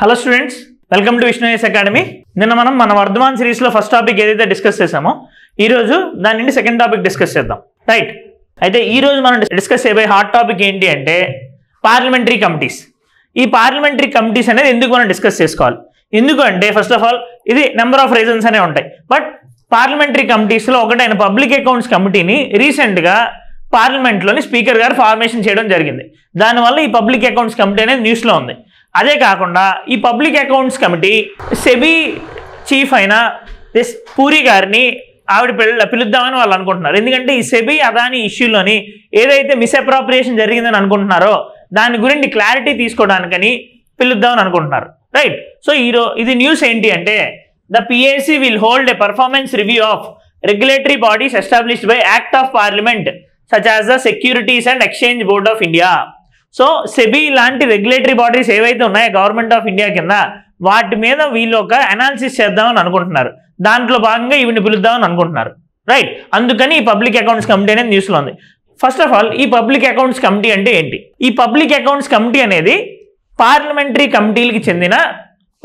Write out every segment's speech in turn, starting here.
Hello students, welcome to Vishnu academy. నిన్న మనం మన వర్ధమాన్ సిరీస్లో ఫస్ట్ టాపిక్ ఏదైతే డిస్కస్ చేసామో ఈరోజు దాని నుండి సెకండ్ టాపిక్ డిస్కస్ చేద్దాం. రైట్, అయితే ఈరోజు మనం డిస్కస్ చేయబోయే హాట్ టాపిక్ ఏంటి అంటే పార్లమెంటరీ కమిటీస్. ఈ పార్లమెంటరీ కమిటీస్ అనేది ఎందుకు మనం డిస్కస్ చేసుకోవాలి? ఎందుకు అంటే ఫస్ట్ ఆఫ్ ఆల్ ఇది నెంబర్ ఆఫ్ రీజన్స్ అనే ఉంటాయి. బట్ పార్లమెంటరీ కమిటీస్లో ఒకటైన పబ్లిక్ అకౌంట్స్ కమిటీని రీసెంట్గా పార్లమెంట్లోని స్పీకర్ గారు ఫార్మేషన్ చేయడం జరిగింది. దానివల్ల ఈ పబ్లిక్ అకౌంట్స్ కమిటీ అనేది న్యూస్లో ఉంది. అదే కాకుండా ఈ public accounts committee SEBI chief అయిన పూరి గారిని పిలుద్దామని వాళ్ళు అనుకుంటున్నారు. ఎందుకంటే ఈ సెబీ అదాని ఇష్యూలోని ఏదైతే మిస్అప్రాప్రియేషన్ జరిగిందని అనుకుంటున్నారో దాని గురించి క్లారిటీ తీసుకోవడానికని పిలుద్దామని అనుకుంటున్నారు. రైట్, సో ఇది న్యూస్ ఏంటి అంటే the PAC will hold a performance review of regulatory bodies established by act of parliament such as the securities and exchange board of India. So SEBI లాంటి regulatory bodies ఏవైతే ఉన్నాయో government of India కింద వాటి మీద వీళ్ళు ఒక analysis చేద్దామని అనుకుంటున్నారు. దాంట్లో భాగంగా ఈవిని పిలుద్దామని అనుకుంటున్నారు. రైట్, అందుకని ఈ పబ్లిక్ అకౌంట్స్ కమిటీ అనేది న్యూస్లో ఉంది. ఫస్ట్ ఆఫ్ ఆల్ ఈ పబ్లిక్ అకౌంట్స్ కమిటీ అంటే ఏంటి? ఈ పబ్లిక్ అకౌంట్స్ కమిటీ అనేది పార్లమెంటరీ కమిటీలకి చెందిన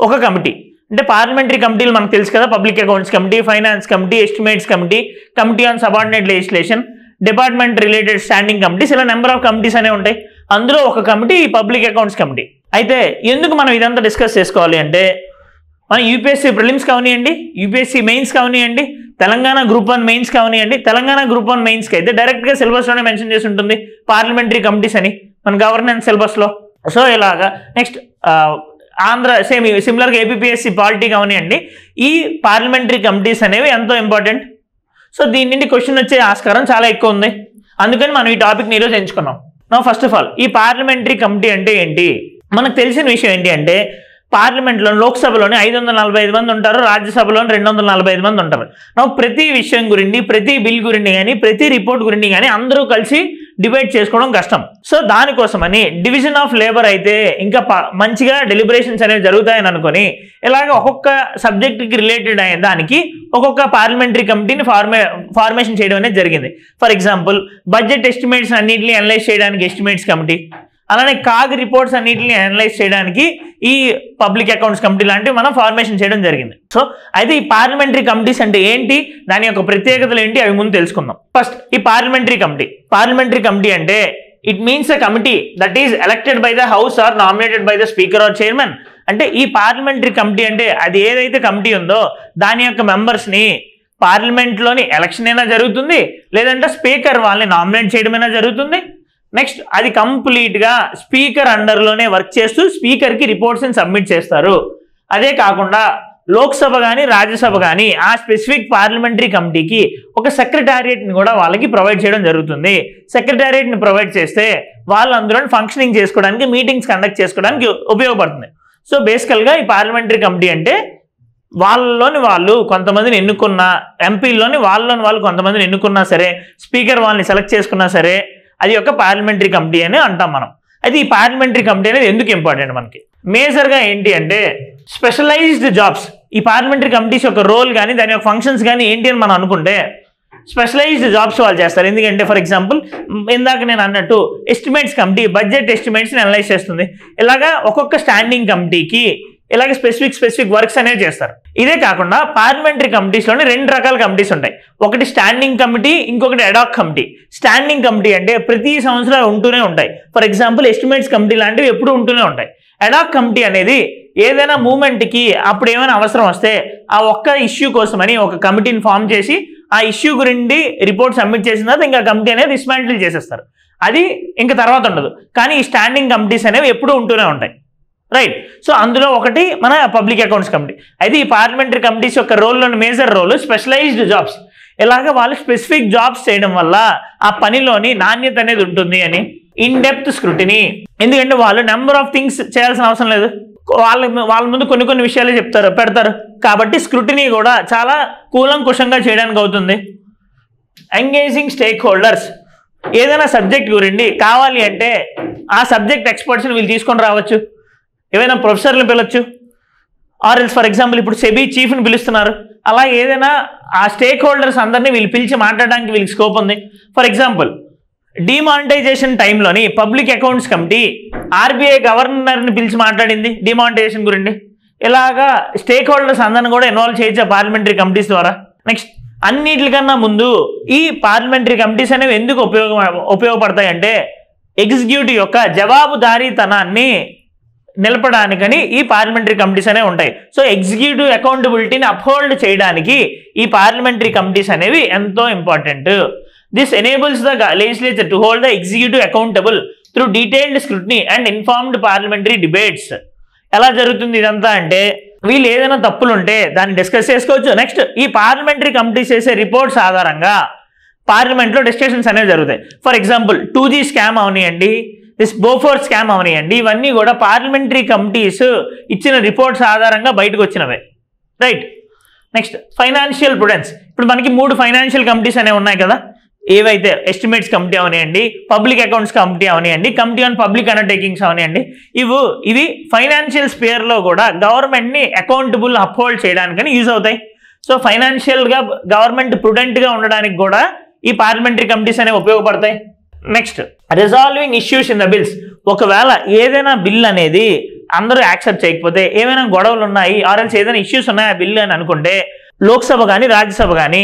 ఒక కమిటీ. అంటే పార్లమెంటరీ కమిటీలు మనకు తెలుసు కదా, public accounts committee, finance committee, estimates committee, committee on subordinate legislation, department related standing committees, ఇలా నెంబర్ ఆఫ్ కమిటీస్ అనేవి ఉంటాయి. అందులో ఒక కమిటీ ఈ పబ్లిక్ అకౌంట్స్ కమిటీ. అయితే ఎందుకు మనం ఇదంతా డిస్కస్ చేసుకోవాలి అంటే మనం యూపీఎస్సీ ప్రిలిమ్స్ కావనియండి, యూపీఎస్సీ మెయిన్స్ కావనియండి, తెలంగాణ గ్రూప్ 1 మెయిన్స్ కావనియండి. తెలంగాణ గ్రూప్ 1 మెయిన్స్కి అయితే డైరెక్ట్గా సిలబస్లోనే మెన్షన్ చేసి ఉంటుంది పార్లమెంటరీ కమిటీస్ అని మన గవర్నెన్స్ సిలబస్లో. సో ఇలాగా నెక్స్ట్ ఆంధ్ర సిమిలర్గా ఏపీఎస్సీ పాలిటీ కావనియండి, ఈ పార్లమెంటరీ కమిటీస్ అనేవి ఎంతో ఇంపార్టెంట్. సో దీని నుండి క్వశ్చన్ వచ్చే ఆస్కారం చాలా ఎక్కువ ఉంది. అందుకని మనం ఈ టాపిక్ని ఈరోజు ఎంచుకున్నాం. నా ఫస్ట్ ఆఫ్ ఆల్ ఈ పార్లమెంటరీ కమిటీ అంటే ఏంటి? మనకు తెలిసిన విషయం ఏంటి అంటే పార్లమెంట్లో లోక్సభలోని 545 మంది ఉంటారు, రాజ్యసభలోని 245 మంది ఉంటారు. నా ప్రతి విషయం గురించి, ప్రతి బిల్ గురించి కానీ, ప్రతి రిపోర్ట్ గురించి కానీ అందరూ కలిసి డిబేట్ చేసుకోవడం కష్టం. సో దానికోసమని డివిజన్ ఆఫ్ లేబర్ అయితే ఇంకా మంచిగా డెలిబరేషన్స్ అనేవి జరుగుతాయని అనుకొని ఇలాగ ఒక్కొక్క సబ్జెక్ట్కి రిలేటెడ్ అయిన దానికి ఒక్కొక్క పార్లమెంటరీ కమిటీని ఫార్మేషన్ చేయడం అనేది జరిగింది. ఫర్ ఎగ్జాంపుల్ బడ్జెట్ ఎస్టిమేట్స్ అన్నింటినీ అనలైజ్ చేయడానికి ఎస్టిమేట్స్ కమిటీ, అలానే కాగ్ రిపోర్ట్స్ అన్నింటినీ అనలైజ్ చేయడానికి ఈ పబ్లిక్ అకౌంట్స్ కమిటీ లాంటివి మనం ఫార్మేషన్ చేయడం జరిగింది. సో అయితే ఈ పార్లమెంటరీ కమిటీస్ అంటే ఏంటి, దాని యొక్క ప్రత్యేకతలు ఏంటి, అవి ముందు తెలుసుకుందాం. ఫస్ట్ ఈ పార్లమెంటరీ కమిటీ అంటే it means a committee that is elected by the house or nominated by the speaker or chairman. అంటే ఈ పార్లమెంటరీ కమిటీ అంటే అది ఏదైతే కమిటీ ఉందో దాని యొక్క మెంబర్స్ని పార్లమెంట్లోని ఎలక్షన్ అయినా జరుగుతుంది, లేదంటే స్పీకర్ వాళ్ళని నామినేట్ చేయడమైనా జరుగుతుంది. నెక్స్ట్ అది కంప్లీట్గా స్పీకర్ అండర్లోనే వర్క్ చేస్తూ స్పీకర్కి రిపోర్ట్స్ని సబ్మిట్ చేస్తారు. అదే కాకుండా లోక్సభ కానీ రాజ్యసభ కానీ ఆ స్పెసిఫిక్ పార్లమెంటరీ కమిటీకి ఒక సెక్రటేరియట్ని కూడా వాళ్ళకి ప్రొవైడ్ చేయడం జరుగుతుంది. సెక్రటేరియట్ని ప్రొవైడ్ చేస్తే వాళ్ళు అందులో ఫంక్షనింగ్ చేసుకోవడానికి, మీటింగ్స్ కండక్ట్ చేసుకోవడానికి ఉపయోగపడుతుంది. సో బేసికల్గా ఈ పార్లమెంటరీ కమిటీ అంటే వాళ్ళలోని వాళ్ళు కొంతమందిని ఎన్నుకున్న, ఎంపీల్లోని వాళ్ళలోని వాళ్ళు కొంతమందిని ఎన్నుకున్నా సరే, స్పీకర్ వాళ్ళని సెలెక్ట్ చేసుకున్నా సరే అది ఒక పార్లమెంటరీ కమిటీ అని అంటాం మనం. అయితే ఈ పార్లమెంటరీ కమిటీ అనేది ఎందుకు ఇంపార్టెంట్ మనకి? మేజర్గా ఏంటి అంటే స్పెషలైజ్డ్ జాబ్స్. ఈ పార్లమెంటరీ కమిటీస్ యొక్క రోల్ కానీ దాని యొక్క ఫంక్షన్స్ కానీ ఏంటి అని మనం అనుకుంటే స్పెషలైజ్డ్ జాబ్స్ వాళ్ళు చేస్తారు. ఎందుకంటే ఫర్ ఎగ్జాంపుల్ ఇందాక నేను అన్నట్టు ఎస్టిమేట్స్ కమిటీ బడ్జెట్ ఎస్టిమేట్స్ని అనలైజ్ చేస్తుంది. ఇలాగా ఒక్కొక్క స్టాండింగ్ కమిటీకి ఇలాగే స్పెసిఫిక్ వర్క్స్ అనేవి చేస్తారు. ఇదే కాకుండా పార్లమెంటరీ కమిటీస్లోని 2 రకాల కమిటీస్ ఉంటాయి. ఒకటి స్టాండింగ్ కమిటీ, ఇంకొకటి అడాక్ కమిటీ. స్టాండింగ్ కమిటీ అంటే ప్రతి సంవత్సరం ఉంటూనే ఉంటాయి. ఫర్ ఎగ్జాంపుల్ ఎస్టిమేట్స్ కమిటీ లాంటివి ఎప్పుడు ఉంటూనే ఉంటాయి. అడాక్ కమిటీ అనేది ఏదైనా మూమెంట్కి అప్పుడు ఏమైనా అవసరం వస్తే ఆ ఒక్క ఇష్యూ కోసమని ఒక కమిటీని ఫామ్ చేసి ఆ ఇష్యూ గురించి రిపోర్ట్ సబ్మిట్ చేసిన తర్వాత ఇంకా కమిటీ అనేది డిస్మాంటిల్ చేసేస్తారు. అది ఇంకా తర్వాత ఉండదు. కానీ ఈ స్టాండింగ్ కమిటీస్ అనేవి ఎప్పుడూ ఉంటూనే ఉంటాయి. రైట్, సో అందులో ఒకటి మన పబ్లిక్ అకౌంట్స్ కమిటీ. అయితే ఈ పార్లమెంటరీ కమిటీస్ యొక్క రోల్లోని మేజర్ రోల్ స్పెషలైజ్డ్ జాబ్స్. ఇలాగ వాళ్ళు స్పెసిఫిక్ జాబ్స్ చేయడం వల్ల ఆ పనిలోని నాణ్యత అనేది ఉంటుంది అని. ఇన్ డెప్త్ స్క్రూటినీ, ఎందుకంటే వాళ్ళు నెంబర్ ఆఫ్ థింగ్స్ చేయాల్సిన అవసరం లేదు, వాళ్ళ ముందు కొన్ని విషయాలే పెడతారు కాబట్టి స్క్రూటినీ కూడా చాలా కూలంకుషంగా చేయడానికి అవుతుంది. ఎంగేజింగ్ స్టేక్ హోల్డర్స్, ఏదైనా సబ్జెక్ట్ గురించి కావాలి అంటే ఆ సబ్జెక్ట్ ఎక్స్పర్ట్స్ని వీళ్ళు తీసుకొని రావచ్చు, ఏవైనా ప్రొఫెసర్లను పిలవచ్చు, ఆర్ ఎల్స్ ఫర్ ఎగ్జాంపుల్ ఇప్పుడు సెబీ చీఫ్ని పిలుస్తున్నారు, అలా ఏదైనా ఆ స్టేక్ హోల్డర్స్ అందరినీ వీళ్ళు పిలిచి మాట్లాడడానికి వీళ్ళకి స్కోప్ ఉంది. ఫర్ ఎగ్జాంపుల్ డిమానిటైజేషన్ టైంలోని పబ్లిక్ అకౌంట్స్ కమిటీ ఆర్బీఐ గవర్నర్ని పిలిచి మాట్లాడింది డిమానిటైజేషన్ గురించి. ఇలాగా స్టేక్ హోల్డర్స్ అందరిని కూడా ఇన్వాల్వ్ చేయొచ్చు పార్లమెంటరీ కమిటీస్ ద్వారా. నెక్స్ట్ అన్నిటికన్నా ముందు ఈ పార్లమెంటరీ కమిటీస్ అనేవి ఎందుకు ఉపయోగపడతాయి అంటే ఎగ్జిక్యూటివ్ యొక్క జవాబుదారీతనాన్ని నిలపడానికని ఈ పార్లమెంటరీ కమిటీస్ అనేవి ఉంటాయి. సో ఎగ్జిక్యూటివ్ అకౌంటబిలిటీని అప్హోల్డ్ చేయడానికి ఈ పార్లమెంటరీ కమిటీస్ అనేవి ఎంతో important. This enables the legislature to hold the executive accountable through detailed scrutiny and informed parliamentary debates. ఎలా జరుగుతుంది ఇదంతా అంటే వీళ్ళు ఏదైనా తప్పులు ఉంటే దాన్ని డిస్కస్ చేసుకోవచ్చు. నెక్స్ట్ ఈ పార్లమెంటరీ కమిటీస్ చేసే రిపోర్ట్స్ ఆధారంగా పార్లమెంట్లో డిస్కషన్స్ అనేవి జరుగుతాయి. ఫర్ ఎగ్జాంపుల్ 2G స్కామ్ అవనియండి, దిస్ బోఫోర్ స్కామ్ అవనియండి, ఇవన్నీ కూడా పార్లమెంటరీ కమిటీస్ ఇచ్చిన రిపోర్ట్స్ ఆధారంగా బయటకు వచ్చినవే. రైట్. Next financial prudence. ఇప్పుడు మనకి 3 ఫైనాన్షియల్ కమిటీస్ అనేవి ఉన్నాయి కదా, ఏవైతే ఎస్టిమేట్స్ కమిటీ అవనియండి, పబ్లిక్ అకౌంట్స్ కమిటీ అవనియండి, కమిటీ ఆన్ పబ్లిక్ అండర్టేకింగ్స్ అవనియండి. ఇవి ఫైనాన్షియల్ స్పియర్లో కూడా గవర్నమెంట్ని అకౌంటబుల్ అప్హోల్డ్ చేయడానికని యూజ్ అవుతాయి. సో ఫైనాన్షియల్గా గవర్నమెంట్ ప్రుడెంట్గా ఉండడానికి కూడా ఈ పార్లమెంటరీ కమిటీస్ అనేవి ఉపయోగపడతాయి. Next resolving issues in the bills. ఒకవేళ ఏదైనా బిల్ అనేది అందరూ యాక్సెప్ట్ చేయకపోతే, ఏమైనా గొడవలు ఉన్నాయి ఆర్ఎల్స్ ఏదైనా ఇష్యూస్ ఉన్నాయి ఆ బిల్ అని అనుకుంటే, లోక్సభ కానీ రాజ్యసభ కానీ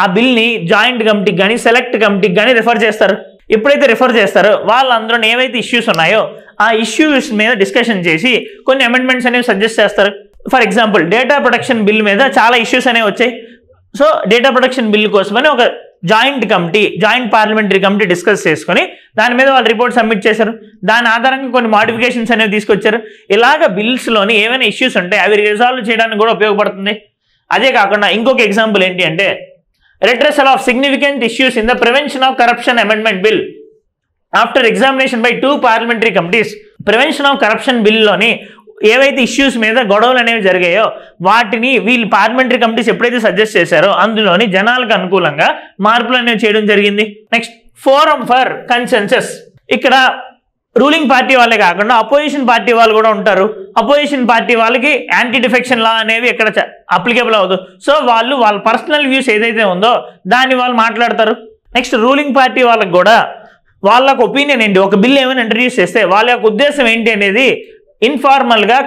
ఆ బిల్ని జాయింట్ కమిటీకి కానీ సెలెక్ట్ కమిటీకి కానీ రిఫర్ చేస్తారు. ఎప్పుడైతే రిఫర్ చేస్తారో వాళ్ళందరూ ఏవైతే ఇష్యూస్ ఉన్నాయో ఆ ఇష్యూస్ మీద డిస్కషన్ చేసి కొన్ని అమెండ్మెంట్స్ అనేవి సజెస్ట్ చేస్తారు. For example data protection bill మీద చాలా ఇష్యూస్ అనేవి వచ్చాయి. సో డేటా ప్రొటెక్షన్ బిల్ కోసమని ఒక జాయింట్ పార్లమెంటరీ కమిటీ డిస్కస్ చేసుకొని దాని మీద వాళ్ళు రిపోర్ట్ సబ్మిట్ చేశారు. దాని ఆధారంగా కొన్ని మాడిఫికేషన్స్ అనేవి తీసుకొచ్చారు. ఇలాగ బిల్స్లోని ఏమైనా ఇష్యూస్ ఉంటే అవి రిజాల్వ్ చేయడానికి కూడా ఉపయోగపడుతుంది. అదే కాకుండా ఇంకొక ఎగ్జాంపుల్ ఏంటి అంటే redressal of significant issues in the prevention of corruption amendment bill after examination by 2 parliamentary committees. prevention of corruption bill లోని ఏవైతే ఇష్యూస్ మీద గొడవలు అనేవి జరిగాయో వాటిని వీళ్ళు పార్లమెంటరీ కమిటీస్ ఎప్పుడైతే సజెస్ట్ చేశారో అందులోని జనాలకు అనుకూలంగా మార్పులు అనేవి చేయడం జరిగింది. Next forum for consensus. ఇక్కడ రూలింగ్ పార్టీ వాళ్ళే కాకుండా అపోజిషన్ పార్టీ వాళ్ళు కూడా ఉంటారు. అపోజిషన్ పార్టీ వాళ్ళకి యాంటీ డిఫెక్షన్ లా అనేవి ఇక్కడ అప్లికేబుల్ అవ్వదు. సో వాళ్ళ పర్సనల్ వ్యూస్ ఏదైతే ఉందో దాన్ని వాళ్ళు మాట్లాడతారు. నెక్స్ట్ రూలింగ్ పార్టీ వాళ్ళకి కూడా వాళ్ళకు ఒపీనియన్ ఏంటి, ఒక బిల్ ఏమైనా ఇంట్రడ్యూస్ చేస్తే వాళ్ళ యొక్క ఉద్దేశం ఏంటి అనేది ఇన్ఫార్మల్గా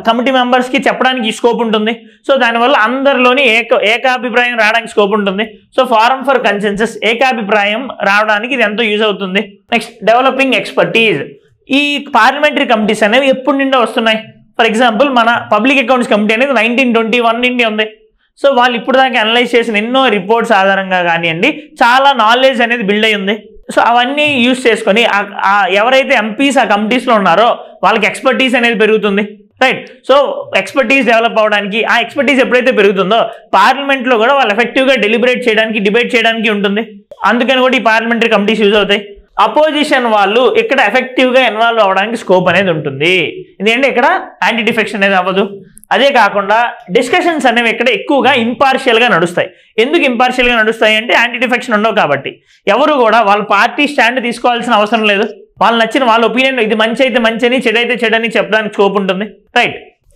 కమిటీ మెంబర్స్కి చెప్పడానికి స్కోప్ ఉంటుంది. సో దానివల్ల అందరిలోని ఏకాభిప్రాయం రావడానికి స్కోప్ ఉంటుంది. సో ఫారం ఫర్ కన్సెన్సస్ ఏకాభిప్రాయం రావడానికి ఇది ఎంతో యూజ్ అవుతుంది. Next developing expertise. ఈ పార్లమెంటరీ కమిటీస్ అనేవి ఎప్పుడు నిండా వస్తున్నాయి. ఫర్ ఎగ్జాంపుల్ మన పబ్లిక్ అకౌంట్స్ కమిటీ అనేది 1921 నుండి ఉంది. సో వాళ్ళు ఇప్పుడు దాకా అనలైజ్ చేసిన ఎన్నో రిపోర్ట్స్ ఆధారంగా కానివ్వండి చాలా నాలెడ్జ్ అనేది బిల్డ్ అయ్యి ఉంది. సో అవన్నీ యూజ్ చేసుకొని ఎవరైతే ఎంపీస్ ఆ కమిటీస్లో ఉన్నారో వాళ్ళకి ఎక్స్పర్టీస్ అనేది పెరుగుతుంది. రైట్. సో ఎక్స్పర్టీస్ డెవలప్ అవడానికి ఆ ఎక్స్పర్టీస్ ఎప్పుడైతే పెరుగుతుందో పార్లమెంట్లో కూడా వాళ్ళు ఎఫెక్టివ్గా డెలిబరేట్ చేయడానికి డిబేట్ చేయడానికి ఉంటుంది. అందుకని కూడా ఈ పార్లమెంటరీ కమిటీస్ యూజ్ అవుతాయి. అపోజిషన్ వాళ్ళు ఇక్కడ ఎఫెక్టివ్గా ఇన్వాల్వ్ అవ్వడానికి స్కోప్ అనేది ఉంటుంది. ఎందుకంటే ఇక్కడ యాంటీ డిఫెక్షన్ అనేది అవ్వదు. అదే కాకుండా డిస్కషన్స్ అనేవి ఇక్కడ ఎక్కువగా ఇంపార్షియల్గా నడుస్తాయి. ఎందుకు ఇంపార్షియల్గా నడుస్తాయి అంటే యాంటీ డిఫెక్షన్ ఉండవు కాబట్టి ఎవరు కూడా వాళ్ళ పార్టీ స్టాండ్ తీసుకోవాల్సిన అవసరం లేదు. వాళ్ళు నచ్చిన వాళ్ళ ఒపీనియన్ ఇది మంచి అయితే మంచి అని చెడైతే చెడని చెప్పడానికి స్కోప్ ఉంటుంది. రైట్.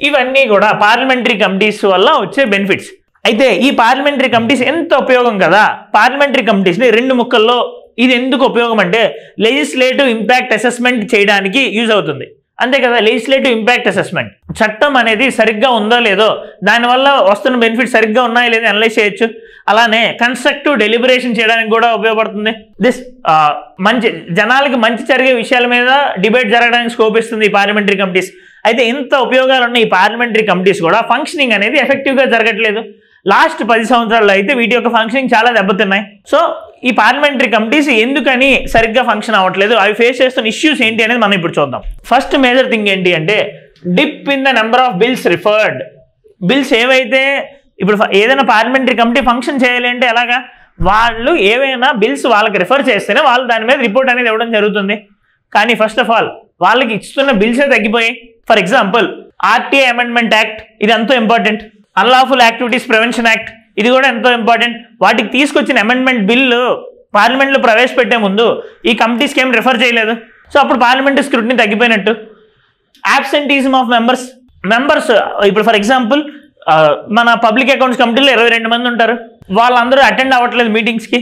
ఇవన్నీ కూడా పార్లమెంటరీ కమిటీస్ వల్ల వచ్చే బెనిఫిట్స్. అయితే ఈ పార్లమెంటరీ కమిటీస్ ఎంత ఉపయోగం కదా. పార్లమెంటరీ కమిటీస్ని 2 ముక్కల్లో ఇది ఎందుకు ఉపయోగం అంటే లెజిస్లేటివ్ ఇంపాక్ట్ అసెస్మెంట్ చేయడానికి యూజ్ అవుతుంది. అంతే కదా, లెజిస్లేటివ్ ఇంపాక్ట్ అసెస్మెంట్. చట్టం అనేది సరిగ్గా ఉందో లేదో దానివల్ల వస్తున్న బెనిఫిట్ సరిగ్గా ఉన్నాయో లేదో అనలైజ్ చేయొచ్చు. అలానే కన్స్ట్రక్టివ్ డెలిబరేషన్ చేయడానికి కూడా ఉపయోగపడుతుంది. మంచి జనాలకి మంచి జరిగే విషయాల మీద డిబేట్ జరగడానికి స్కోప్ ఇస్తుంది ఈ పార్లమెంటరీ కమిటీస్. అయితే ఇంత ఉపయోగాలు ఉన్న ఈ పార్లమెంటరీ కమిటీస్ కూడా ఫంక్షనింగ్ అనేది ఎఫెక్టివ్గా జరగట్లేదు. లాస్ట్ 10 సంవత్సరాల్లో అయితే వీటి యొక్క ఫంక్షనింగ్ చాలా దెబ్బతిన్నాయి. సో ఈ పార్లమెంటరీ కమిటీస్ ఎందుకని సరిగ్గా ఫంక్షన్ అవ్వట్లేదు, అవి ఫేస్ చేస్తున్న ఇష్యూస్ ఏంటి అనేది మనం ఇప్పుడు చూద్దాం. ఫస్ట్ మేజర్ థింగ్ ఏంటి అంటే dip in the number of bills referred. Bills ఏవైతే ఇప్పుడు ఏదైనా పార్లమెంటరీ కమిటీ ఫంక్షన్ చేయాలి అంటే ఎలాగా, వాళ్ళు ఏవైనా బిల్స్ వాళ్ళకి రిఫర్ చేస్తేనే వాళ్ళు దాని మీద రిపోర్ట్ అనేది ఇవ్వడం జరుగుతుంది. కానీ ఫస్ట్ ఆఫ్ ఆల్ వాళ్ళకి ఇస్తున్న బిల్సే తగ్గిపోయాయి. For example RTI amendment act, ఇది ఎంతో important. Unlawful activities prevention act, ఇది కూడా ఎంతో ఇంపార్టెంట్. వాటికి తీసుకొచ్చిన అమెండ్మెంట్ బిల్లు పార్లమెంట్లో ప్రవేశపెట్టే ముందు ఈ కమిటీస్కి ఏం రిఫర్ చేయలేదు. సో అప్పుడు పార్లమెంటరీ స్క్రూటినీ తగ్గిపోయినట్టు. యాబ్సెంటీజం ఆఫ్ మెంబర్స్ ఇప్పుడు ఫర్ ఎగ్జాంపుల్ మన పబ్లిక్ అకౌంట్స్ కమిటీలో 22 మంది ఉంటారు. వాళ్ళందరూ అటెండ్ అవ్వట్లేదు మీటింగ్స్కి.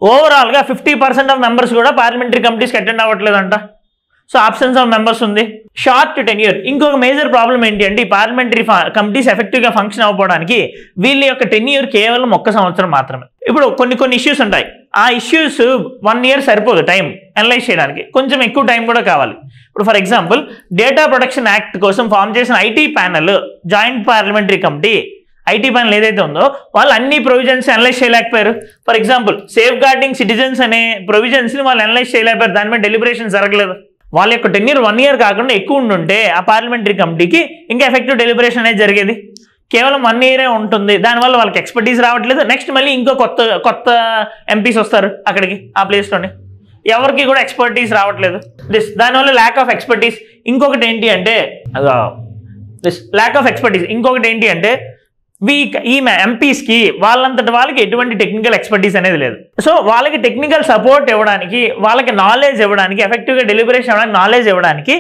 ఓవరాల్గా 50% ఆఫ్ మెంబర్స్ కూడా పార్లమెంటరీ కమిటీస్కి అటెండ్ అవ్వట్లేదంట. సో ఆబ్సెన్స్ ఆఫ్ మెంబర్స్ ఉంది, షార్ట్ టెన్యూర్. ఇంకొక మేజర్ ప్రాబ్లం ఏంటి అంటే ఈ పార్లమెంటరీ కమిటీస్ ఎఫెక్టివ్గా ఫంక్షన్ అవ్వడానికి వీళ్ళ యొక్క టెన్యూర్ కేవలం 1 సంవత్సరం మాత్రమే. ఇప్పుడు కొన్ని ఇష్యూస్ ఉంటాయి, ఆ ఇష్యూస్ 1 year సరిపోదు టైం అనలైజ్ చేయడానికి, కొంచెం ఎక్కువ టైం కూడా కావాలి. ఇప్పుడు for example data protection act కోసం ఫామ్ చేసిన IT panel, joint parliamentary committee IT panel ఏదైతే ఉందో వాళ్ళు అన్ని ప్రొవిజన్స్ అనలైజ్ చేయలేకపోయారు. For example safe guarding citizens అనే ప్రొవిజన్స్ని వాళ్ళు అనలైజ్ చేయలేకపోయారు, దాని మీద డెలిబరేషన్ జరగలేదు. వాళ్ళ యొక్క టెన్యూర్ 1 year కాకుండా ఎక్కువ ఉండుంటే ఆ పార్లమెంటరీ కమిటీకి ఇంకా ఎఫెక్టివ్ డెలిబరేషన్ అనేది జరిగేది. కేవలం 1 year ఉంటుంది, దానివల్ల వాళ్ళకి ఎక్స్పర్టీస్ రావట్లేదు. నెక్స్ట్ మళ్ళీ ఇంకో కొత్త ఎంపీస్ వస్తారు అక్కడికి, ఆ ప్లేస్లోనే ఎవరికి కూడా ఎక్స్పర్టీస్ రావట్లేదు. దానివల్ల ల్యాక్ ఆఫ్ ఎక్స్పర్టీస్. ఇంకొకటి ఏంటి అంటే ఈ ఎంపీస్కి వాళ్ళంతటి వాళ్ళకి ఎటువంటి టెక్నికల్ ఎక్స్పర్టీస్ అనేది లేదు. సో వాళ్ళకి టెక్నికల్ సపోర్ట్ ఇవ్వడానికి, వాళ్ళకి నాలెడ్జ్ ఇవ్వడానికి, ఎఫెక్టివ్గా డెలిబరేషన్ ఇవ్వడానికి, నాలెడ్జ్ ఇవ్వడానికి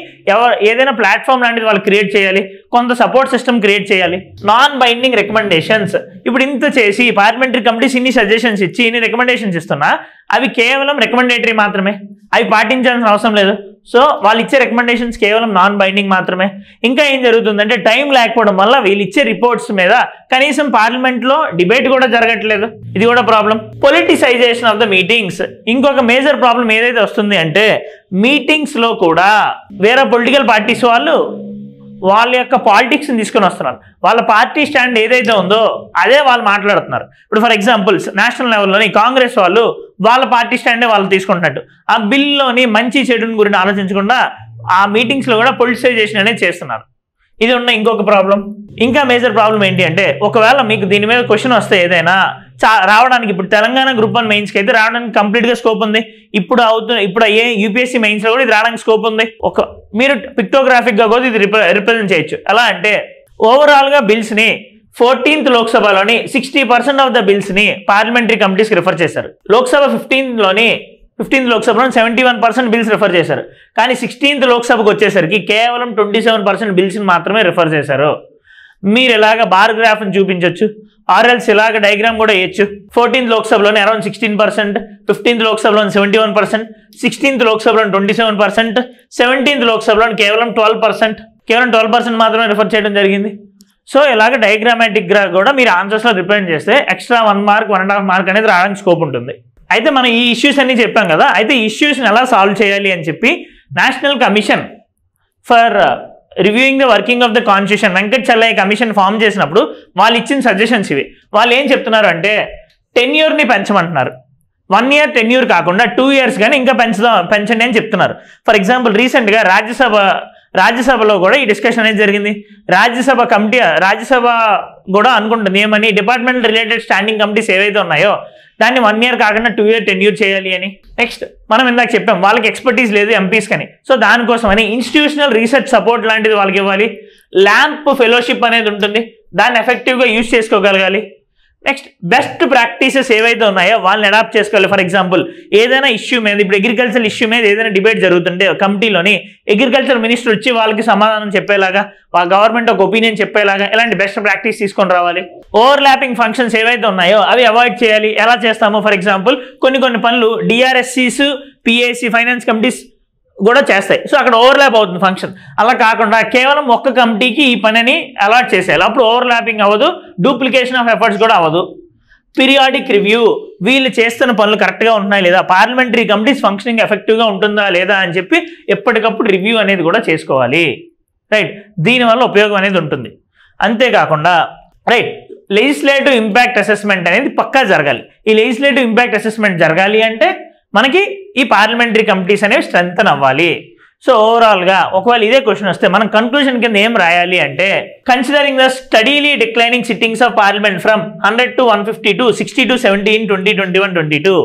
ఏదైనా ప్లాట్ఫామ్ లాంటిది వాళ్ళు క్రియేట్ చేయాలి, కొంత సపోర్ట్ సిస్టమ్ క్రియేట్ చేయాలి. Non binding recommendations. ఇప్పుడు ఇంత చేసి పార్లమెంటరీ కమిటీస్ ఇన్ని సజెషన్స్ ఇచ్చి ఇన్ని రికమెండేషన్స్ ఇస్తున్నా అవి కేవలం రికమెండేటరీ మాత్రమే, అవి పాటించాల్సిన అవసరం లేదు. సో వాళ్ళు ఇచ్చే రికమెండేషన్స్ కేవలం నాన్ బైండింగ్ మాత్రమే. ఇంకా ఏం జరుగుతుందంటే టైం లేకపోవడం వల్ల వీళ్ళు ఇచ్చే రిపోర్ట్స్ మీద కనీసం పార్లమెంట్లో డిబేట్ కూడా జరగట్లేదు, ఇది కూడా problem. Politicisation of the meetings. ఇంకొక మేజర్ ప్రాబ్లం ఏదైతే వస్తుంది అంటే మీటింగ్స్లో కూడా వేరే పొలిటికల్ పార్టీస్ వాళ్ళు వాళ్ళ యొక్క పాలిటిక్స్ని తీసుకొని వస్తున్నారు. వాళ్ళ పార్టీ స్టాండ్ ఏదైతే ఉందో అదే వాళ్ళు మాట్లాడుతున్నారు. ఇప్పుడు ఫర్ ఎగ్జాంపుల్ నేషనల్ లెవెల్లోని కాంగ్రెస్ వాళ్ళు వాళ్ళ పార్టీ స్టాండే వాళ్ళు తీసుకుంటున్నట్టు, ఆ బిల్లులోని మంచి చెడుని గురించి ఆలోచించకుండా ఆ మీటింగ్స్లో కూడా పొలిటిసైజేషన్ అనేది చేస్తున్నారు. ఇది ఉన్న ఇంకొక ప్రాబ్లం. ఇంకా మేజర్ ప్రాబ్లం ఏంటి అంటే ఒకవేళ మీకు దీని మీద క్వశ్చన్ వస్తే ఏదైనా రావడానికి, ఇప్పుడు తెలంగాణ గ్రూప్ 1 మెయిన్స్కి అయితే రావడానికి కంప్లీట్గా స్కోప్ ఉంది. ఇప్పుడు అయ్యే యూపీఎస్సీ మెయిన్స్లో కూడా ఇది రావడానికి స్కోప్ ఉంది. మీరు పిక్టోగ్రాఫిక్గా కూడా ఇది రిప్రజెంట్ చేయొచ్చు. ఎలా అంటే ఓవరాల్గా బిల్స్ని 14th లోక్సభలోని 60% ఆఫ్ ద బిల్స్ని పార్లమెంటరీ కమిటీస్కి రిఫర్ చేశారు. లోక్సభ 15th లోక్సభలో 71% బిల్స్ రిఫర్ చేశారు. కానీ 16th లోక్సభకు వచ్చేసరికి కేవలం 27% బిల్స్ని మాత్రమే రిఫర్ చేశారు. మీరు ఇలాగ బార్ గ్రాఫ్ని చూపించవచ్చు, ఆర్ఎల్స్ ఇలాగ డయాగ్రామ్ కూడా వేయచ్చు. 14th లోక్సభలోని around 16%, 15th లోక్సభలోని 71%, 16th లోక్సభలోని 27%, 17th లోక్సభలోని కేవలం 12% మాత్రమే రిఫర్ చేయడం జరిగింది. సో ఇలాగ డయాగ్రామాటిక్గా కూడా మీరు ఆన్సర్స్లో రిప్రజెంట్ చేస్తే ఎక్స్ట్రా 1 మార్క్ 1.5 మార్క్ అనేది రావడానికి స్కోప్ ఉంటుంది. అయితే మనం ఈ ఇష్యూస్ అన్ని చెప్పాం కదా, అయితే ఈ ఇష్యూస్ని ఎలా సాల్వ్ చేయాలి అని చెప్పి national commission for reviewing the working of the constitution Venkat Chelliah commission form చేసినప్పుడు వాళ్ళు ఇచ్చిన సజెషన్స్ ఇవి. వాళ్ళు ఏం చెప్తున్నారు అంటే టెన్యూర్ని పెంచమంటున్నారు. 1 year టెన్యూర్ కాకుండా 2 years కానీ ఇంకా పెంచండి అని చెప్తున్నారు. ఫర్ ఎగ్జాంపుల్ రీసెంట్గా రాజ్యసభలో కూడా ఈ డిస్కషన్ అనేది జరిగింది. రాజ్యసభ కూడా అనుకుంటుంది ఏమని, డిపార్ట్మెంట్ రిలేటెడ్ స్టాండింగ్ కమిటీస్ ఏవైతే ఉన్నాయో దాన్ని 1 year కాకుండా 2 year టెన్యూర్ చేయాలి అని. నెక్స్ట్ మనం ఇందాక చెప్పాం వాళ్ళకి ఎక్స్పర్టీస్ లేదు ఎంపీస్ కానీ, సో దానికోసమని ఇన్స్టిట్యూషనల్ రీసెర్చ్ సపోర్ట్ లాంటిది వాళ్ళకి ఇవ్వాలి. ల్యాంప్ ఫెలోషిప్ అనేది ఉంటుంది, దాన్ని ఎఫెక్టివ్గా యూజ్ చేసుకోగలగాలి. నెక్స్ట్ బెస్ట్ ప్రాక్టీసెస్ ఏవైతే ఉన్నాయో వాళ్ళని అడాప్ట్ చేసుకోవాలి. ఫర్ ఎగ్జాంపుల్ ఏదైనా ఇష్యూ మీద, ఇప్పుడు అగ్రికల్చర్ ఇష్యూ మీద ఏదైనా డిబేట్ జరుగుతుంటే కమిటీలోని అగ్రికల్చర్ మినిస్టర్ వచ్చి వాళ్ళకి సమాధానం చెప్పేలాగా, గవర్నమెంట్ ఒక ఒపీనియన్ చెప్పేలాగా ఇలాంటి బెస్ట్ ప్రాక్టీస్ తీసుకొని రావాలి. ఓవర్లాపింగ్ ఫంక్షన్స్ ఏవైతే ఉన్నాయో అవి అవాయిడ్ చేయాలి. ఎలా చేస్తామో ఫర్ ఎగ్జాంపుల్ కొన్ని పనులు డిఆర్ఎస్సీస్, పిఏసి, ఫైనాన్స్ కమిటీస్ కూడా చేస్తాయి. సో అక్కడ ఓవర్లాప్ అవుతుంది ఫంక్షన్. అలా కాకుండా కేవలం ఒక్క కమిటీకి ఈ పనిని అలాట్ చేసేయాలి. అప్పుడు ఓవర్లాపింగ్ అవ్వదు, డూప్లికేషన్ ఆఫ్ ఎఫర్ట్స్ కూడా అవ్వదు. పీరియాడిక్ రివ్యూ, వీళ్ళు చేస్తున్న పనులు కరెక్ట్గా ఉంటున్నాయి లేదా, పార్లమెంటరీ కమిటీస్ ఫంక్షనింగ్ ఎఫెక్టివ్గా ఉంటుందా లేదా అని చెప్పి ఎప్పటికప్పుడు రివ్యూ అనేది కూడా చేసుకోవాలి. రైట్, దీనివల్ల ఉపయోగం అనేది ఉంటుంది. అంతేకాకుండా లెజిస్లేటివ్ ఇంపాక్ట్ అసెస్మెంట్ అనేది పక్కా జరగాలి. ఈ లెజిస్లేటివ్ ఇంపాక్ట్ అసెస్మెంట్ జరగాలి అంటే మనకి ఈ పార్లమెంటరీ కమిటీస్ అనేవి స్ట్రెంగ్తన్ అవ్వాలి. సో ఓవరాల్గా ఒకవేళ ఇదే క్వశ్చన్ వస్తే మనం కన్క్లూజన్ కింద ఏం రాయాలి అంటే considering the steadily declining sittings of parliament from 100 to 150 to 60 to 70 in 2021, 22.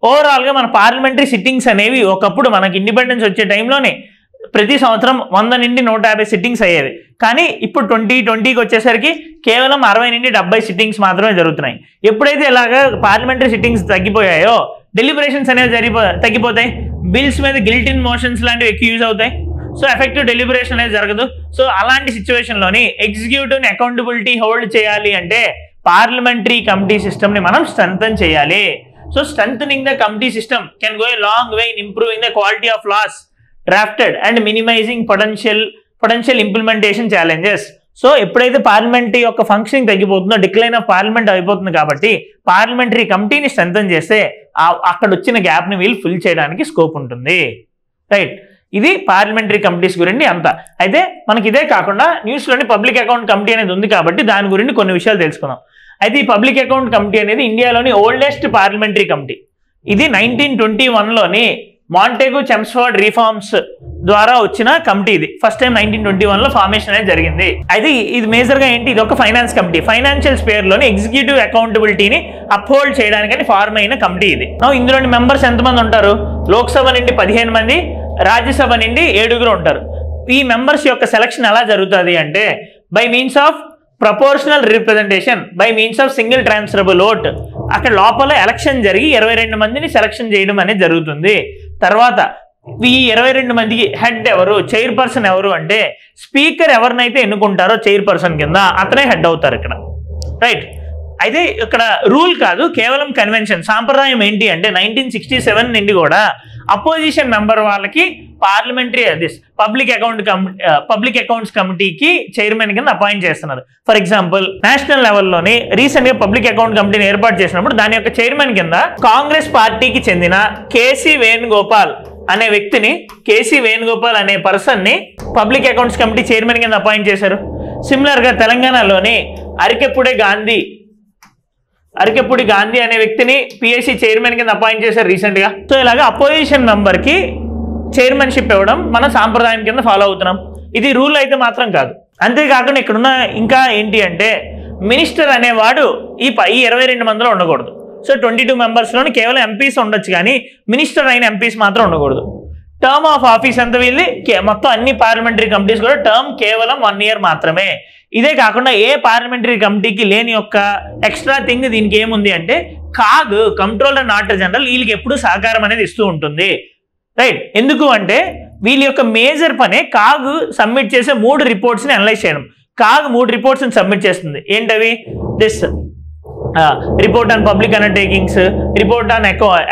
ఓవరాల్గా మన పార్లమెంటరీ సిట్టింగ్స్ అనేవి ఒకప్పుడు మనకి ఇండిపెండెన్స్ వచ్చే టైంలోనే ప్రతి సంవత్సరం 100 నుండి 150 సిట్టింగ్స్ అయ్యేవి. కానీ ఇప్పుడు 2020కి వచ్చేసరికి కేవలం 60 నుండి 70 సిట్టింగ్స్ మాత్రమే జరుగుతున్నాయి. ఎప్పుడైతే ఇలాగా పార్లమెంటరీ సిట్టింగ్స్ తగ్గిపోయాయో డెలిబరేషన్స్ అనేవి తగ్గిపోతాయి. బిల్స్ మీద గిల్టిన్ మోషన్స్ లాంటివి ఎక్కువ యూజ్ అవుతాయి. సో ఎఫెక్టివ్ డెలిబరేషన్ అనేది జరగదు. సో అలాంటి సిచ్యువేషన్లోని ఎగ్జిక్యూటివ్ని అకౌంటబిలిటీ హోల్డ్ చేయాలి అంటే పార్లమెంటరీ కమిటీ సిస్టమ్ని మనం స్ట్రెంథన్ చేయాలి. So strengthening the committee system can go a long way in improving the quality of laws, drafted and minimizing potential implementation challenges. So ఎప్పుడైతే parliament యొక్క ఫంక్షనింగ్ తగ్గిపోతుందో, decline of parliament అయిపోతుంది కాబట్టి parliamentary కమిటీని strengthen చేస్తే అక్కడ వచ్చిన గ్యాప్ని వీళ్ళు ఫిల్ చేయడానికి స్కోప్ ఉంటుంది. రైట్, ఇది పార్లమెంటరీ కమిటీస్ గురించి అంతా. అయితే మనకి ఇదే కాకుండా న్యూస్లోని పబ్లిక్ అకౌంట్ కమిటీ అనేది ఉంది కాబట్టి దాని గురించి కొన్ని విషయాలు తెలుసుకుందాం. అయితే ఈ పబ్లిక్ అకౌంట్ కమిటీ అనేది ఇండియాలోని ఓల్డెస్ట్ పార్లమెంటరీ కమిటీ. ఇది 1921లోని మాంటేగు చెమ్స్ఫర్డ్ రిఫార్మ్స్ ద్వారా వచ్చిన కమిటీ. ఇది ఫస్ట్ టైం 1921లో ఫార్మేషన్ అనేది జరిగింది. అయితే ఇది మేజర్గా ఏంటి, ఇది ఒక ఫైనాన్స్ కమిటీ. ఫైనాన్షియల్ స్పేర్లోని ఎగ్జిక్యూటివ్ అకౌంటబిలిటీని అప్హోల్డ్ చేయడానికని ఫార్మ్ అయిన కమిటీ ఇది. ఇందులోని మెంబర్స్ ఎంతమంది ఉంటారు? లోక్సభ నుండి 15 మంది, రాజ్యసభ నుండి 7 ఉంటారు. ఈ మెంబర్స్ యొక్క సెలక్షన్ ఎలా జరుగుతుంది అంటే by means of proportional representation, by means of single transferable vote. అక్కడ లోపల ఎలక్షన్ జరిగి 22 మందిని సెలక్షన్ చేయడం అనేది జరుగుతుంది. తర్వాత ఈ 22 మందికి హెడ్ ఎవరు, చైర్పర్సన్ ఎవరు అంటే స్పీకర్ ఎవరినైతే ఎన్నుకుంటారో చైర్పర్సన్ కింద అతనే హెడ్ అవుతారు ఇక్కడ. రైట్, అయితే ఇక్కడ రూల్ కాదు, కేవలం కన్వెన్షన్. సాంప్రదాయం ఏంటి అంటే 1967 నుండి కూడా అపోజిషన్ మెంబర్ వాళ్ళకి పార్లమెంటరీ పబ్లిక్ అకౌంట్స్ కమిటీకి చైర్మన్ కింద అపాయింట్ చేస్తున్నారు. ఫర్ ఎగ్జాంపుల్ నేషనల్ లెవెల్లోని రీసెంట్ గా పబ్లిక్ అకౌంట్ కమిటీని ఏర్పాటు చేసినప్పుడు దాని యొక్క చైర్మన్ కింద కాంగ్రెస్ పార్టీకి చెందిన కేసీ వేణుగోపాల్ అనే వ్యక్తిని, కేసీ వేణుగోపాల్ అనే పర్సన్ ని పబ్లిక్ అకౌంట్స్ కమిటీ చైర్మన్ కింద అపాయింట్ చేశారు. సిమిలర్ గా తెలంగాణలోని అరికెప్పుడి గాంధీ అనే వ్యక్తిని పిఎస్సి చైర్మన్ కింద అపాయింట్ చేశారు రీసెంట్ గా. సో ఇలాగా అపోజిషన్ మెంబర్ కి చైర్మన్షిప్ ఇవ్వడం మన సాంప్రదాయం కింద ఫాలో అవుతున్నాం. ఇది రూల్ అయితే మాత్రం కాదు. అంతేకాకుండా ఇక్కడున్న ఇంకా ఏంటి అంటే మినిస్టర్ అనేవాడు ఈ 22 మందిలో ఉండకూడదు. సో 22 మెంబర్స్లోని కేవలం ఎంపీస్ ఉండొచ్చు, కానీ మినిస్టర్ అయిన ఎంపీస్ మాత్రం ఉండకూడదు. టర్మ్ ఆఫ్ ఆఫీస్ ఎంత వీళ్ళి మొత్తం అన్ని పార్లమెంటరీ కమిటీస్ కూడా టర్మ్ కేవలం 1 year మాత్రమే. ఇదే కాకుండా ఏ పార్లమెంటరీ కమిటీకి లేని యొక్క ఎక్స్ట్రా థింగ్ దీనికి ఏముంది అంటే CAG, controller and auditor general, వీళ్ళకి ఎప్పుడు సహకారం అనేది ఇస్తూ ఉంటుంది. రైట్, ఎందుకు అంటే వీళ్ళ యొక్క మేజర్ పనే కాగ్ సబ్మిట్ చేసే 3 రిపోర్ట్స్ని అనలైజ్ చేయడం. కాగ్ 3 రిపోర్ట్స్ని సబ్మిట్ చేస్తుంది. ఏంటవి? This report on public undertakings, report on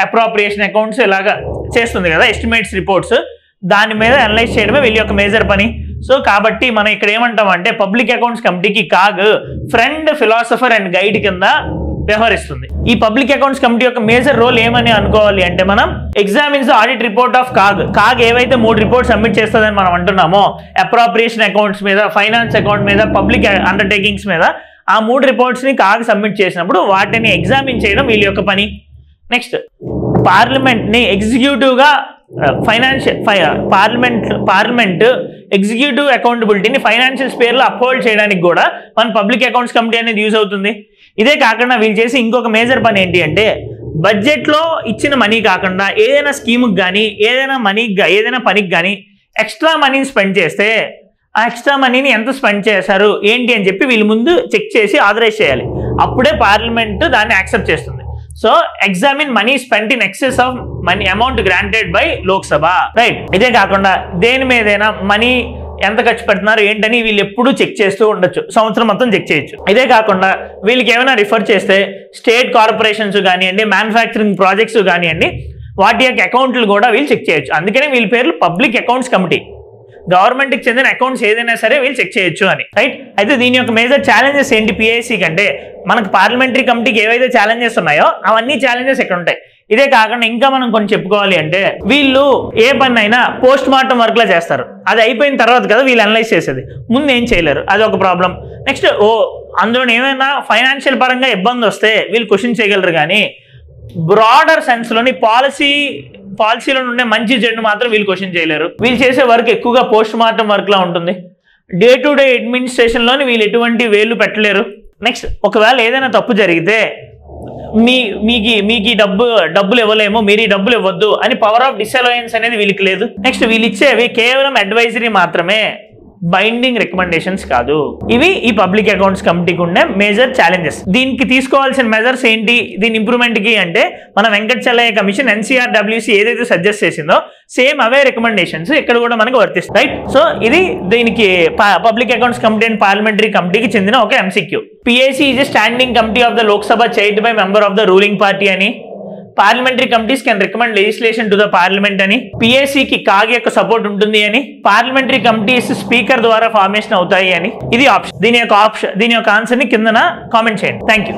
appropriation accounts, ఇలాగా చేస్తుంది కదా, ఎస్టిమేట్స్ రిపోర్ట్స్. దాని మీద అనలైజ్ చేయడమే వీళ్ళ యొక్క మేజర్ పని. సో కాబట్టి మనం ఇక్కడ ఏమంటాం అంటే పబ్లిక్ అకౌంట్స్ కమిటీకి CAG friend, philosopher and guide కింద వ్యవహరిస్తుంది. ఈ పబ్లిక్ అకౌంట్స్ కమిటీ యొక్క మేజర్ రోల్ ఏమని అనుకోవాలి అంటే మనం examines the audit report of CAG ఏవైతే 3 రిపోర్ట్స్ సబ్మిట్ చేస్తుందని మనం అంటున్నామో, అప్రోప్రియేషన్ అకౌంట్స్ మీద, ఫైనాన్స్ అకౌంట్ మీద, పబ్లిక్ అండర్టేకింగ్స్ మీద, ఆ 3 రిపోర్ట్స్ని కాగ్ సబ్మిట్ చేసినప్పుడు వాటిని ఎగ్జామిన్ చేయడం వీళ్ళ యొక్క పని. నెక్స్ట్, పార్లమెంట్ని ఎగ్జిక్యూటివ్గా పార్లమెంట్ ఎగ్జిక్యూటివ్ అకౌంటబిలిటీని ఫైనాన్షియల్ స్పేర్లో అప్హోల్డ్ చేయడానికి కూడా మన పబ్లిక్ అకౌంట్స్ కమిటీ అనేది యూజ్ అవుతుంది. ఇదే కాకుండా వీళ్ళు చేసి ఇంకొక మేజర్ పని ఏంటి అంటే బడ్జెట్లో ఇచ్చిన మనీ కాకుండా ఏదైనా స్కీమ్కి కానీ ఏదైనా పనికి కానీ ఎక్స్ట్రా మనీని స్పెండ్ చేస్తే ఆ ఎక్స్ట్రా మనీని ఎంత స్పెండ్ చేశారు ఏంటి అని చెప్పి వీళ్ళు ముందు చెక్ చేసి ఆథరైజ్ చేయాలి. అప్పుడే పార్లమెంట్ దాన్ని యాక్సెప్ట్ చేస్తుంది. So examine money spent in excess of money amount granted by Lok Sabha. Right, ఇదే కాకుండా దేని మీదైనా మనీ ఎంత ఖర్చు పెడుతున్నారు ఏంటని వీళ్ళు ఎప్పుడూ చెక్ చేస్తూ ఉండొచ్చు, సంవత్సరం మొత్తం చెక్ చేయొచ్చు. ఇదే కాకుండా వీళ్ళకి ఏమైనా రిఫర్ చేస్తే స్టేట్ కార్పొరేషన్స్ కానివ్వండి, మ్యానుఫ్యాక్చరింగ్ ప్రాజెక్ట్స్ కానివ్వండి, వాటి యొక్క అకౌంట్లు కూడా వీళ్ళు చెక్ చేయొచ్చు. అందుకనే వీళ్ళ పేర్లు పబ్లిక్ అకౌంట్స్ కమిటీ. గవర్నమెంట్కి చెందిన అకౌంట్స్ ఏదైనా సరే వీళ్ళు చెక్ చేయొచ్చు అని. రైట్, అయితే దీని యొక్క మేజర్ ఛాలెంజెస్ ఏంటి పిఐసి కంటే? మనకు పార్లమెంటరీ కమిటీకి ఏవైతే ఛాలెంజెస్ ఉన్నాయో అవన్నీ ఛాలెంజెస్ ఇక్కడ ఉంటాయి. ఇదే కాకుండా ఇంకా మనం కొన్ని చెప్పుకోవాలి అంటే వీళ్ళు ఏ పని అయినా పోస్ట్ మార్టం వర్క్లో చేస్తారు. అది అయిపోయిన తర్వాత కదా వీళ్ళు అనలైజ్ చేసేది, ముందు ఏం చేయలేరు, అది ఒక ప్రాబ్లం. నెక్స్ట్ అందులో ఏమైనా ఫైనాన్షియల్ పరంగా ఇబ్బంది వస్తే వీళ్ళు క్వశ్చన్ చేయగలరు, కానీ బ్రాడర్ సెన్స్లోని పాలసీలో ఉండే మంచి చెడు మాత్రం వీళ్ళు క్వశ్చన్ చేయలేరు. వీళ్ళు చేసే వర్క్ ఎక్కువగా పోస్ట్ మార్టం వర్క్లా ఉంటుంది. డే టు డే అడ్మినిస్ట్రేషన్లోని వీళ్ళు ఎటువంటి వేలు పెట్టలేరు. నెక్స్ట్, ఒకవేళ ఏదైనా తప్పు జరిగితే మీకు డబ్బులు ఇవ్వలేము, మీరు ఈ డబ్బులు ఇవ్వద్దు అని పవర్ ఆఫ్ డిసలవెన్స్ అనేది వీళ్ళకి లేదు. నెక్స్ట్, వీళ్ళు ఇచ్చేవి కేవలం అడ్వైజరీ మాత్రమే, బైండింగ్ రికమెండేషన్స్ కాదు. ఇవి ఈ పబ్లిక్ అకౌంట్స్ కమిటీకి ఉండే మేజర్ ఛాలెంజెస్. దీనికి తీసుకోవాల్సిన మెజర్స్ ఏంటి దీని ఇంప్రూవ్మెంట్ కి అంటే మన వెంకట చెల్లయ్య కమిషన్ NCRWC ఏదైతే సజెస్ట్ చేసిందో సేమ్ అవే రికమెండేషన్స్ ఇక్కడ కూడా మనకు వర్తిస్తాయి. రైట్, సో ఇది దీనికి public accounts committee and parliamentary కమిటీకి చెందిన ఒక MCQ. PAC is a standing committee of the Lok Sabha chaired by member of the ruling party అని. Parliamentary committees can recommend legislation to the parliament అని, పిఎస్సి కి CAG యొక్క support ఉంటుంది అని, parliamentary committees speaker ద్వారా ఫార్మేషన్ అవుతాయి అని. ఇది ఆప్షన్. దీని యొక్క ఆన్సర్ ని కిందన కామెంట్ చేయండి. Thank you.